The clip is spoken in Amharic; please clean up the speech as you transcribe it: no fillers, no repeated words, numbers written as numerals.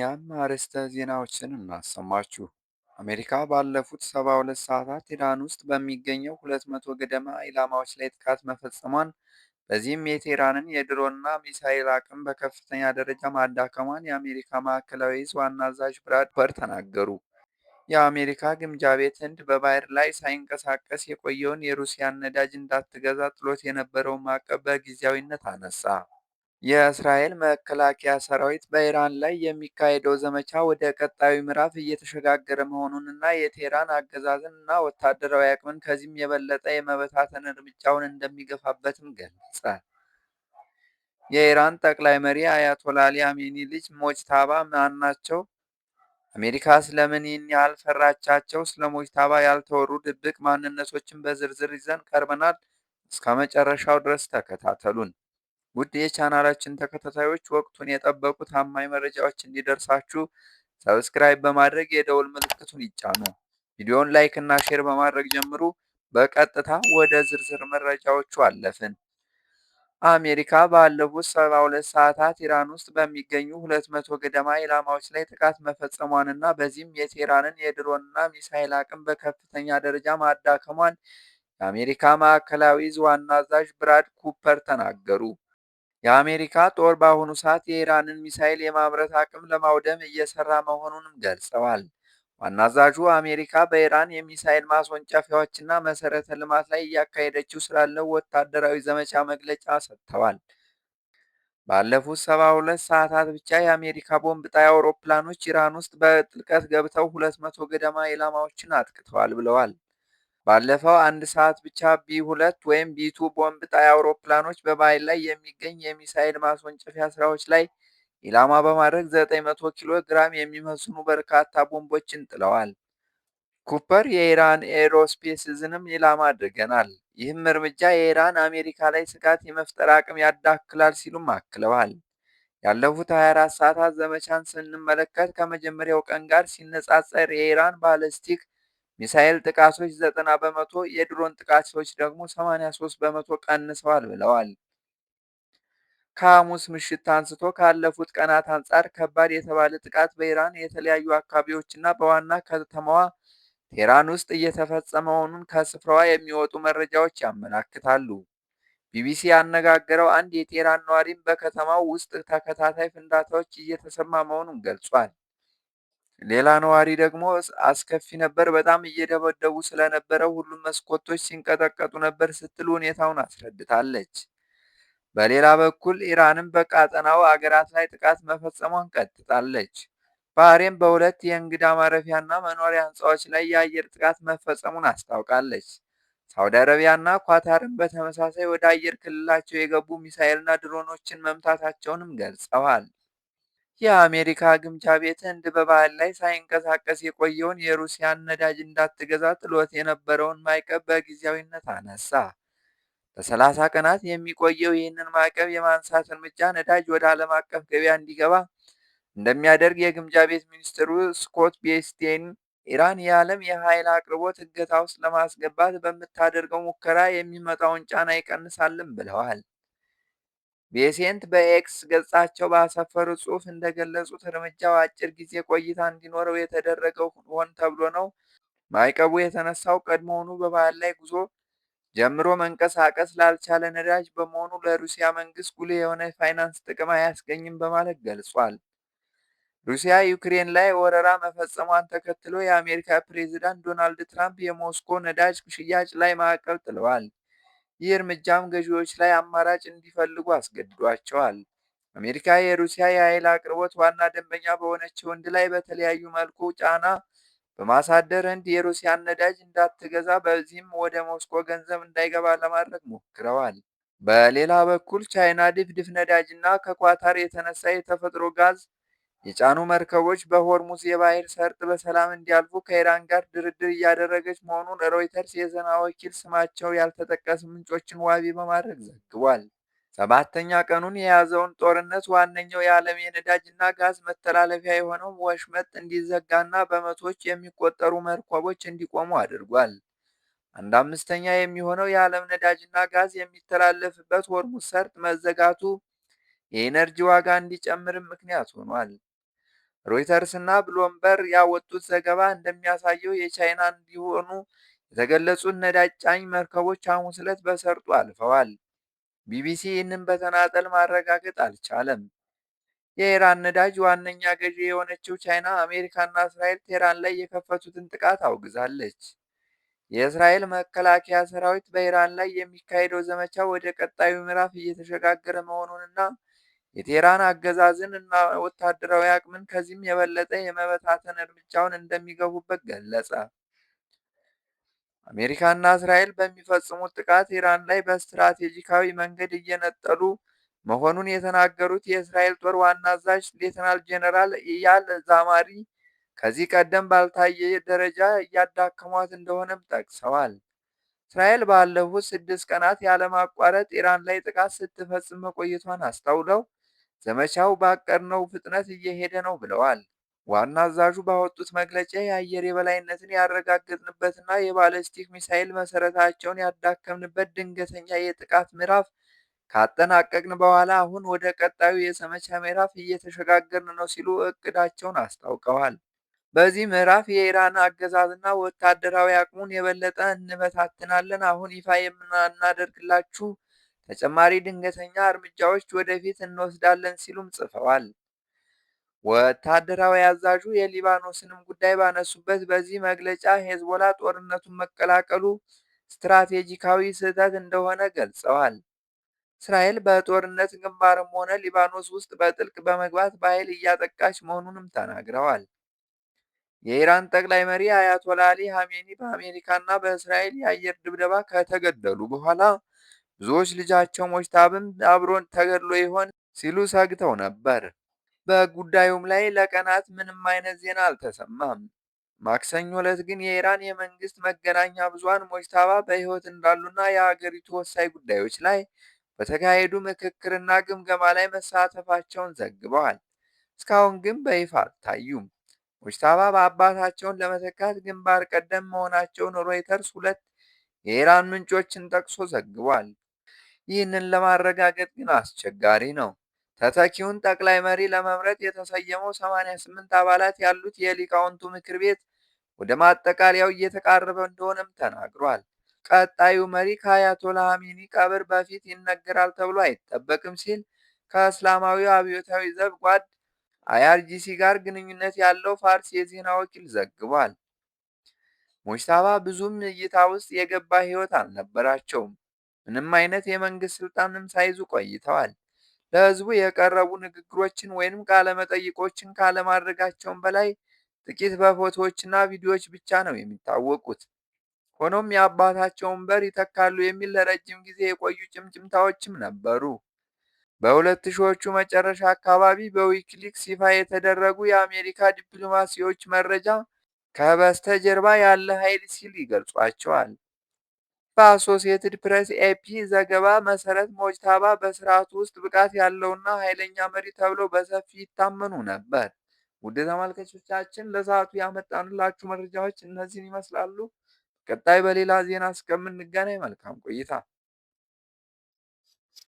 እኛም አርዕስተ ዜናዎችን እናሰማችሁ። አሜሪካ ባለፉት 72 ሰዓታት ኢራን ውስጥ በሚገኘው 200 ገደማ ኢላማዎች ላይ ጥቃት መፈጸሟን፣ በዚህም የቴህራንን የድሮንና ሚሳኤል አቅም በከፍተኛ ደረጃ ማዳከሟን የአሜሪካ ማዕከላዊ ዕዝ ዋና አዛዥ ብራድ ኮፐር ተናገሩ። የአሜሪካ ግምጃ ቤት ህንድ በባህር ላይ ሳይንቀሳቀስ የቆየውን የሩሲያን ነዳጅ እንዳትገዛ ጥሎት የነበረውን ማዕቀብ በጊዜያዊነት አነሳ። የእስራኤል መከላከያ ሰራዊት በኢራን ላይ የሚካሄደው ዘመቻ ወደ ቀጣዩ ምዕራፍ እየተሸጋገረ መሆኑንና የቴህራን አገዛዝን እና ወታደራዊ አቅምን ከዚህም የበለጠ የመበታተን እርምጃውን እንደሚገፋበትም ገለጸ። የኢራን ጠቅላይ መሪ አያቶላ አሊ አሜኒ ልጅ ሞጅታባ ማን ናቸው? አሜሪካ ስለምን ይህን ያህል ፈራቻቸው? ስለ ሞጅታባ ያልተወሩ ድብቅ ማንነቶችን በዝርዝር ይዘን ቀርበናል። እስከ መጨረሻው ድረስ ተከታተሉን። ውድ የቻናላችን ተከታታዮች ወቅቱን የጠበቁ ታማኝ መረጃዎች እንዲደርሳችሁ ሰብስክራይብ በማድረግ የደውል ምልክቱን ይጫኑ። ቪዲዮውን ላይክ እና ሼር በማድረግ ጀምሩ። በቀጥታ ወደ ዝርዝር መረጃዎቹ አለፍን። አሜሪካ ባለፉት 72 ሰዓታት ኢራን ውስጥ በሚገኙ 200 ገደማ ኢላማዎች ላይ ጥቃት መፈጸሟንና በዚህም የቴህራንን የድሮንና ሚሳኤል አቅም በከፍተኛ ደረጃ ማዳከሟን የአሜሪካ ማዕከላዊ ዕዝ ዋና አዛዥ ብራድ ኩፐር ተናገሩ። የአሜሪካ ጦር በአሁኑ ሰዓት የኢራንን ሚሳኤል የማምረት አቅም ለማውደም እየሰራ መሆኑንም ገልጸዋል። ዋና አዛዡ አሜሪካ በኢራን የሚሳኤል ማስወንጨፊያዎችና መሰረተ ልማት ላይ እያካሄደችው ስላለው ወታደራዊ ዘመቻ መግለጫ ሰጥተዋል። ባለፉት 72 ሰዓታት ብቻ የአሜሪካ ቦምብ ጣይ አውሮፕላኖች ኢራን ውስጥ በጥልቀት ገብተው 200 ገደማ ኢላማዎችን አጥቅተዋል ብለዋል። ባለፈው አንድ ሰዓት ብቻ ቢ-2 ወይም ቢ-2 ቦምብ ጣይ አውሮፕላኖች በባህር ላይ የሚገኝ የሚሳኤል ማስወንጨፊያ ስራዎች ላይ ኢላማ በማድረግ 900 ኪሎ ግራም የሚመዝኑ በርካታ ቦምቦችን ጥለዋል። ኩፐር የኢራን ኤሮስፔስ ዕዝንም ኢላማ አድርገናል፣ ይህም እርምጃ የኢራን አሜሪካ ላይ ስጋት የመፍጠር አቅም ያዳክላል ሲሉም አክለዋል። ያለፉት 24 ሰዓታት ዘመቻን ስንመለከት ከመጀመሪያው ቀን ጋር ሲነጻጸር የኢራን ባለስቲክ ሚሳኤል ጥቃቶች 90 በመቶ፣ የድሮን ጥቃቶች ደግሞ 83 በመቶ ቀንሰዋል ብለዋል። ከሐሙስ ምሽት አንስቶ ካለፉት ቀናት አንጻር ከባድ የተባለ ጥቃት በኢራን የተለያዩ አካባቢዎችና በዋና ከተማዋ ቴህራን ውስጥ እየተፈጸመ መሆኑን ከስፍራዋ የሚወጡ መረጃዎች ያመለክታሉ። ቢቢሲ ያነጋገረው አንድ የቴህራን ነዋሪም በከተማው ውስጥ ተከታታይ ፍንዳታዎች እየተሰማ መሆኑን ገልጿል። ሌላ ነዋሪ ደግሞ አስከፊ ነበር፣ በጣም እየደበደቡ ስለነበረ ሁሉም መስኮቶች ሲንቀጠቀጡ ነበር ስትል ሁኔታውን አስረድታለች። በሌላ በኩል ኢራንም በቀጠናው አገራት ላይ ጥቃት መፈጸሟን ቀጥላለች። ባህሬን በሁለት የእንግዳ ማረፊያና መኖሪያ ህንፃዎች ላይ የአየር ጥቃት መፈጸሙን አስታውቃለች። ሳውዲ አረቢያና ኳታርም በተመሳሳይ ወደ አየር ክልላቸው የገቡ ሚሳኤልና ድሮኖችን መምታታቸውንም ገልጸዋል። የአሜሪካ ግምጃ ቤት ህንድ በባህር ላይ ሳይንቀሳቀስ የቆየውን የሩሲያን ነዳጅ እንዳትገዛ ጥሎት የነበረውን ማዕቀብ በጊዜያዊነት አነሳ። ለ30 ቀናት የሚቆየው ይህንን ማዕቀብ የማንሳት እርምጃ ነዳጅ ወደ ዓለም አቀፍ ገበያ እንዲገባ እንደሚያደርግ የግምጃ ቤት ሚኒስትሩ ስኮት ቤስቴን ኢራን የዓለም የኃይል አቅርቦት እገታ ውስጥ ለማስገባት በምታደርገው ሙከራ የሚመጣውን ጫና ይቀንሳልም ብለዋል። ቤሴንት በኤክስ ገጻቸው ባሰፈሩት ጽሑፍ እንደገለጹት እርምጃው አጭር ጊዜ ቆይታ እንዲኖረው የተደረገው ሆን ተብሎ ነው። ማዕቀቡ የተነሳው ቀድሞውኑ በባህር ላይ ጉዞ ጀምሮ መንቀሳቀስ ላልቻለ ነዳጅ በመሆኑ ለሩሲያ መንግስት ጉልህ የሆነ የፋይናንስ ጥቅም አያስገኝም በማለት ገልጿል። ሩሲያ ዩክሬን ላይ ወረራ መፈጸሟን ተከትሎ የአሜሪካ ፕሬዝዳንት ዶናልድ ትራምፕ የሞስኮ ነዳጅ ሽያጭ ላይ ማዕቀብ ጥለዋል። ይህ እርምጃም ገዢዎች ላይ አማራጭ እንዲፈልጉ አስገድዷቸዋል። አሜሪካ የሩሲያ የኃይል አቅርቦት ዋና ደንበኛ በሆነችው ህንድ ላይ በተለያዩ መልኩ ጫና በማሳደር ህንድ የሩሲያን ነዳጅ እንዳትገዛ በዚህም ወደ ሞስኮ ገንዘብ እንዳይገባ ለማድረግ ሞክረዋል። በሌላ በኩል ቻይና ድፍድፍ ነዳጅና ከኳታር የተነሳ የተፈጥሮ ጋዝ የጫኑ መርከቦች በሆርሙዝ የባህር ሰርጥ በሰላም እንዲያልፉ ከኢራን ጋር ድርድር እያደረገች መሆኑን ሮይተርስ የዜና ወኪል ስማቸው ያልተጠቀሱ ምንጮችን ዋቢ በማድረግ ዘግቧል። 7ኛ ቀኑን የያዘውን ጦርነት ዋነኛው የዓለም የነዳጅና ጋዝ መተላለፊያ የሆነው ወሽመጥ እንዲዘጋና በመቶዎች የሚቆጠሩ መርከቦች እንዲቆሙ አድርጓል። 1/5ኛ የሚሆነው የዓለም ነዳጅና ጋዝ የሚተላለፍበት ሆርሙዝ ሰርጥ መዘጋቱ የኢነርጂ ዋጋ እንዲጨምርም ምክንያት ሆኗል። ሮይተርስ እና ብሉምበርግ ያወጡት ዘገባ እንደሚያሳየው የቻይና እንዲሆኑ የተገለጹት ነዳጅ ጫኝ መርከቦች ሐሙስ ዕለት በሰርጡ አልፈዋል። ቢቢሲ ይህንን በተናጠል ማረጋገጥ አልቻለም። የኢራን ነዳጅ ዋነኛ ገዢ የሆነችው ቻይና አሜሪካና እስራኤል ቴህራን ላይ የከፈቱትን ጥቃት አውግዛለች። የእስራኤል መከላከያ ሰራዊት በኢራን ላይ የሚካሄደው ዘመቻ ወደ ቀጣዩ ምዕራፍ እየተሸጋገረ መሆኑንና የቴህራን አገዛዝን እና ወታደራዊ አቅምን ከዚህም የበለጠ የመበታተን እርምጃውን እንደሚገፉበት ገለጸ። አሜሪካና እስራኤል በሚፈጽሙት ጥቃት ኢራን ላይ በስትራቴጂካዊ መንገድ እየነጠሉ መሆኑን የተናገሩት የእስራኤል ጦር ዋና አዛዥ ሌተናል ጄኔራል ኢያል ዛማሪ ከዚህ ቀደም ባልታየ ደረጃ እያዳከሟት እንደሆነም ጠቅሰዋል። እስራኤል ባለፉት 6 ቀናት ያለማቋረጥ ኢራን ላይ ጥቃት ስትፈጽም መቆየቷን አስታውለው ዘመቻው ባቀድነው ፍጥነት እየሄደ ነው ብለዋል። ዋና አዛዡ ባወጡት መግለጫ የአየር የበላይነትን ያረጋገጥንበትና የባለስቲክ ሚሳይል መሰረታቸውን ያዳከምንበት ድንገተኛ የጥቃት ምዕራፍ ካጠናቀቅን በኋላ አሁን ወደ ቀጣዩ የዘመቻ ምዕራፍ እየተሸጋገርን ነው ሲሉ እቅዳቸውን አስታውቀዋል። በዚህ ምዕራፍ የኢራን አገዛዝና ወታደራዊ አቅሙን የበለጠ እንበታትናለን። አሁን ይፋ የምናደርግላችሁ ተጨማሪ ድንገተኛ እርምጃዎች ወደፊት እንወስዳለን ሲሉም ጽፈዋል። ወታደራዊ አዛዡ የሊባኖስንም ጉዳይ ባነሱበት በዚህ መግለጫ ሄዝቦላ ጦርነቱን መቀላቀሉ ስትራቴጂካዊ ስህተት እንደሆነ ገልጸዋል። እስራኤል በጦርነት ግንባርም ሆነ ሊባኖስ ውስጥ በጥልቅ በመግባት በኃይል እያጠቃች መሆኑንም ተናግረዋል። የኢራን ጠቅላይ መሪ አያቶላ አሊ ሐሜኒ በአሜሪካና በእስራኤል የአየር ድብደባ ከተገደሉ በኋላ ብዙዎች ልጃቸው ሞጅታብም አብሮን ተገድሎ ይሆን ሲሉ ሰግተው ነበር። በጉዳዩም ላይ ለቀናት ምንም አይነት ዜና አልተሰማም። ማክሰኞ ዕለት ግን የኢራን የመንግስት መገናኛ ብዙሃን ሞጅታባ በሕይወት እንዳሉና የሀገሪቱ ወሳኝ ጉዳዮች ላይ በተካሄዱ ምክክርና ግምገማ ላይ መሳተፋቸውን ዘግበዋል። እስካሁን ግን በይፋ አልታዩም። ሙጅታባ በአባታቸውን ለመተካት ግንባር ቀደም መሆናቸውን ሮይተርስ ሁለት የኢራን ምንጮችን ጠቅሶ ዘግቧል። ይህንን ለማረጋገጥ ግን አስቸጋሪ ነው። ተተኪውን ጠቅላይ መሪ ለመምረጥ የተሰየመው 88 አባላት ያሉት የሊቃውንቱ ምክር ቤት ወደ ማጠቃለያው እየተቃረበ እንደሆነም ተናግሯል። ቀጣዩ መሪ ከአያቶላ ሐሜኒ ቀብር በፊት ይነገራል ተብሎ አይጠበቅም ሲል ከእስላማዊው አብዮታዊ ዘብ ጓድ አይአርጂሲ ጋር ግንኙነት ያለው ፋርስ የዜና ወኪል ዘግቧል። ሙጅታባ ብዙም እይታ ውስጥ የገባ ሕይወት አልነበራቸውም። ምንም አይነት የመንግስት ስልጣንም ሳይዙ ቆይተዋል። ለህዝቡ የቀረቡ ንግግሮችን ወይም ቃለ መጠይቆችን ካለማድረጋቸውም በላይ ጥቂት በፎቶዎችና ቪዲዮዎች ብቻ ነው የሚታወቁት። ሆኖም የአባታቸውን በር ይተካሉ የሚል ለረጅም ጊዜ የቆዩ ጭምጭምታዎችም ነበሩ። በ2000ዎቹ መጨረሻ አካባቢ በዊኪሊክስ ይፋ የተደረጉ የአሜሪካ ዲፕሎማሲዎች መረጃ ከበስተጀርባ ያለ ኃይል ሲል ይገልጿቸዋል። በአሶሲየትድ ፕሬስ ኤፒ ዘገባ መሰረት ሞጅታባ በስርዓቱ ውስጥ ብቃት ያለውና ኃይለኛ መሪ ተብለው በሰፊ ይታመኑ ነበር። ውድ ተመልካቾቻችን ለሰዓቱ ያመጣንላችሁ መረጃዎች እነዚህን ይመስላሉ። ቀጣይ በሌላ ዜና እስከምንገናኝ መልካም ቆይታ